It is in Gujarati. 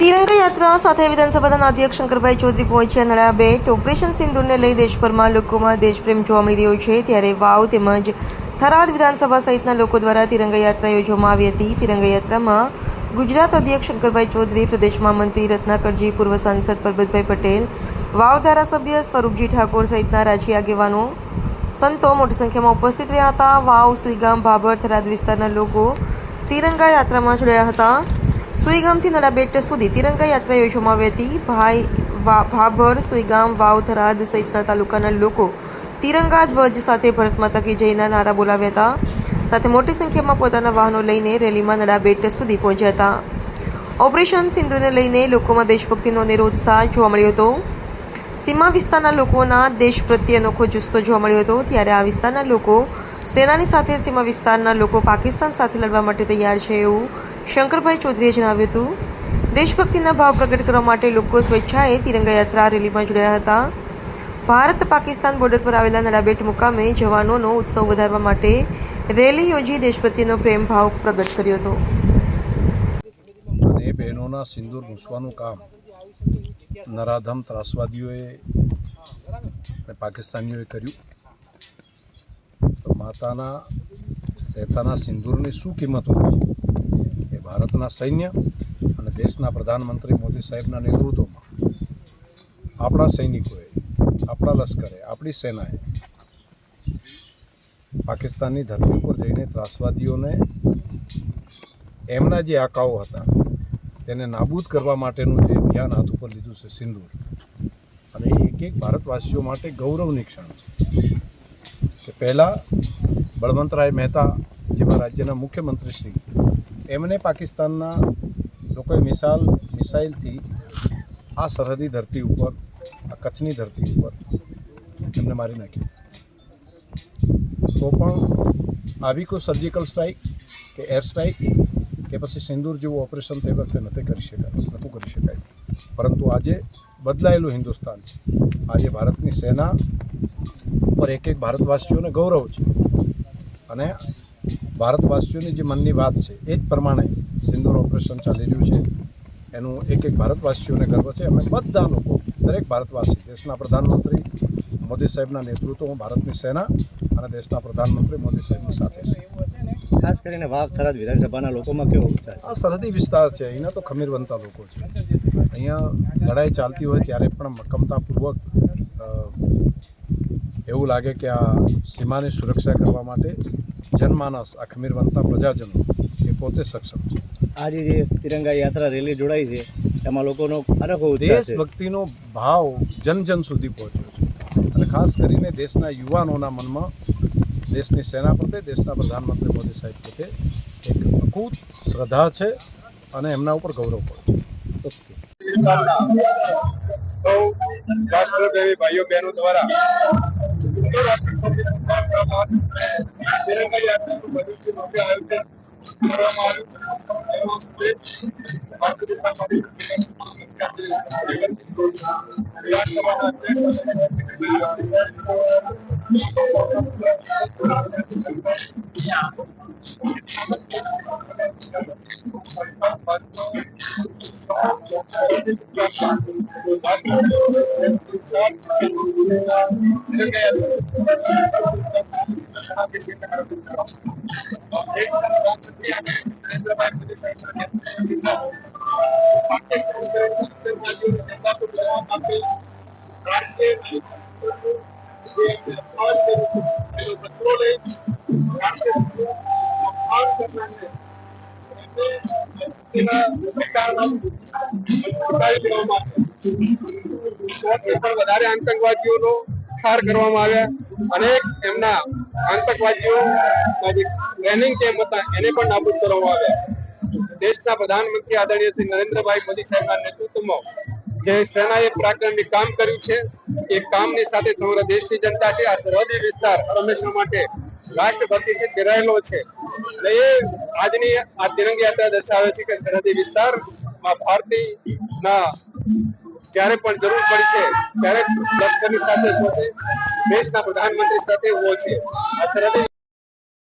તિરંગા યાત્રા સાથે વિધાનસભાના અધ્યક્ષ શંકરભાઈ ચૌધરી પહોંચ્યા નળિયા બેટ. ઓપરેશન સિંદૂરને લઈ દેશભરમાં લોકોમાં દેશપ્રેમ જોવા મળી રહ્યો છે, ત્યારે વાવ તેમજ થરાદ વિધાનસભા સહિતના લોકો દ્વારા તિરંગા યાત્રા યોજવામાં આવી હતી. તિરંગા યાત્રામાં ગુજરાત અધ્યક્ષ શંકરભાઈ ચૌધરી, પ્રદેશ મહામંત્રી રત્નાકરજી, પૂર્વ સાંસદ પરબતભાઈ પટેલ, વાવ ધારાસભ્ય સ્વરૂપજી ઠાકોર સહિતના રાજકીય આગેવાનો, સંતો મોટી સંખ્યામાં ઉપસ્થિત રહ્યા હતા. વાવ, સુઈગામ, ભાભર, થરાદ વિસ્તારના લોકો તિરંગા યાત્રામાં જોડાયા હતા. સુઈગામથી નળિયાબેટ સુધી તિરંગા યાત્રા યોજવામાં આવી હતી. ભાભર, સુઈગામ, વાવ, થરાદ સહિતના તાલુકાના લોકો તિરંગા ધ્વજ સાથે ભારત માતા કી જયના નારા બોલાવ્યા હતા. સાથે મોટી સંખ્યામાં પોતાના વાહનો લઈને રેલીમાં નળિયાબેટ સુધી પહોંચ્યા હતા. ઓપરેશન સિંધુને લઈને લોકોમાં દેશભક્તિનો અનેરો ઉત્સાહ જોવા મળ્યો હતો. સીમા વિસ્તારના લોકોના દેશ પ્રત્યે અનોખો જુસ્સો જોવા મળ્યો હતો. ત્યારે આ વિસ્તારના લોકો સેનાની સાથે સીમા વિસ્તારના લોકો પાકિસ્તાન સાથે લડવા માટે તૈયાર છે, એવું શંકરભાઈ ચૌધરીએ જણાવ્યું હતું. દેશભક્તિના ભાવ પ્રગટ કરવા માટે લોકો સ્વેચ્છાએ તિરંગા યાત્રા રેલીમાં જોડાયા હતા. ભારત પાકિસ્તાન બોર્ડર પર આવેલા નળિયાબેટ મુકામે જવાનોનો ઉત્સવ વધારવા માટે રેલી યોજી દેશ પ્રત્યેનો પ્રેમ ભાવ પ્રગટ કર્યો હતો. અને બહેનોના સિંદૂર મૂસવાનું કામ નરાધમ ત્રાસવાદીઓએ પાકિસ્તાનીઓએ કર્યું. તો માતાના સહેતાના સિંદૂરની શું કિંમત હોય એ ભારતના સૈન્ય અને દેશના પ્રધાનમંત્રી મોદી સાહેબના નેતૃત્વમાં આપણા સૈનિકોએ, આપણા લશ્કરે, આપણી સેનાએ પાકિસ્તાનની ધરતી પર જઈને ત્રાસવાદીઓને એમના જે આકાઓ હતા તેને નાબૂદ કરવા માટેનું જે અભિયાન હાથ ઉપર લીધું છે સિંદૂર, અને એક એક ભારતવાસીઓ માટે ગૌરવની ક્ષણ છે કે પહેલાં બળવંતરાય મહેતા જેવા રાજ્યના મુખ્યમંત્રીશ્રી એમને પાકિસ્તાનના લોકોએ મિસાઇલથી આ સરહદી ધરતી ઉપર, આ કચ્છની ધરતી ઉપર એમને મારી નાખ્યું. તો પણ આવી કોઈ સર્જિકલ સ્ટ્રાઇક કે એર સ્ટ્રાઇક કે પછી સિંદૂર જેવું ઓપરેશન તે વખતે નહોતું કરી શકાય. પરંતુ આજે બદલાયેલું હિન્દુસ્તાન છે. આજે ભારતની સેના પર એક એક ભારતવાસીઓને ગૌરવ છે, અને ભારતવાસીઓની જે મનની વાત છે એ જ પ્રમાણે સિંદૂર ઓપરેશન ચાલી રહ્યું છે. એનું એક એક ભારતવાસીઓને ગર્વ છે. અમે બધા લોકો, દરેક ભારતવાસી, દેશના પ્રધાનમંત્રી મોદી સાહેબના નેતૃત્વમાં ભારતની સેના અને દેશના પ્રધાનમંત્રી મોદી સાહેબની સાથે છે. ખાસ કરીને વાવ થરાદ વિધાનસભાના લોકોમાં કેવો ઉત્સાહ છે? આ સરહદી વિસ્તાર છે, અહીંના તો ખમીરવંતા લોકો છે. અહીંયા લડાઈ ચાલતી હોય ત્યારે પણ મક્કમતાપૂર્વક એવું લાગે કે આ સીમાની સુરક્ષા કરવા માટે જનમાનસ, આ ખમીરવંતા પ્રજાજનો એ પોતે સક્ષમ છે. આજે જે તિરંગા યાત્રા રેલી જોડાઈ છે એમાં લોકોનો અનોખો ઉત્સાહ છે. દેશભક્તિનો ભાવ જન સુધી પહોંચ્યો છે, અને ખાસ કરીને દેશના યુવાનોના મનમાં દેશની સેના પ્રત્યે, દેશના પ્રધાનમંત્રી મોદી સાહેબ પ્રત્યે એક અકૂત શ્રદ્ધા છે, અને એમના ઉપર ગૌરવ પણ છે. રાષ્ટ્રપ્રેમી ભાઈઓ બહેનો દ્વારા તિરંગા યાત્રાનું ભવ્ય આયોજન કરવામાં વધારે આતંકવાદીઓનો ઠાર કરવામાં આવ્યા. અનેક એમના આતંકવાદીઓ ટ્રેનિંગ કેમ્પ હતા એને પણ નાબૂદ કરવામાં આવ્યા. દેશના પ્રધાનમંત્રી આદરણીય શ્રી નરેન્દ્રભાઈ મોદી સાહેબના નેતૃત્વમાં જે સેનાએ પરાક્રમી કામ કર્યું છે, એ કામની સાથે સમગ્ર દેશની જનતા છે. આ સરહદી વિસ્તાર હંમેશા માટે રાષ્ટ્રભક્તિથી ઘેરાયેલો છે, અને એ આજની આ તિરંગા યાત્રા દર્શાવે છે કે સરહદી વિસ્તારમાં ભારતીયના જ્યારે પણ જરૂર પડી છે ત્યારે લશ્કરની સાથે પહોંચે, દેશના પ્રધાનમંત્રી સાથે ઉભો છે.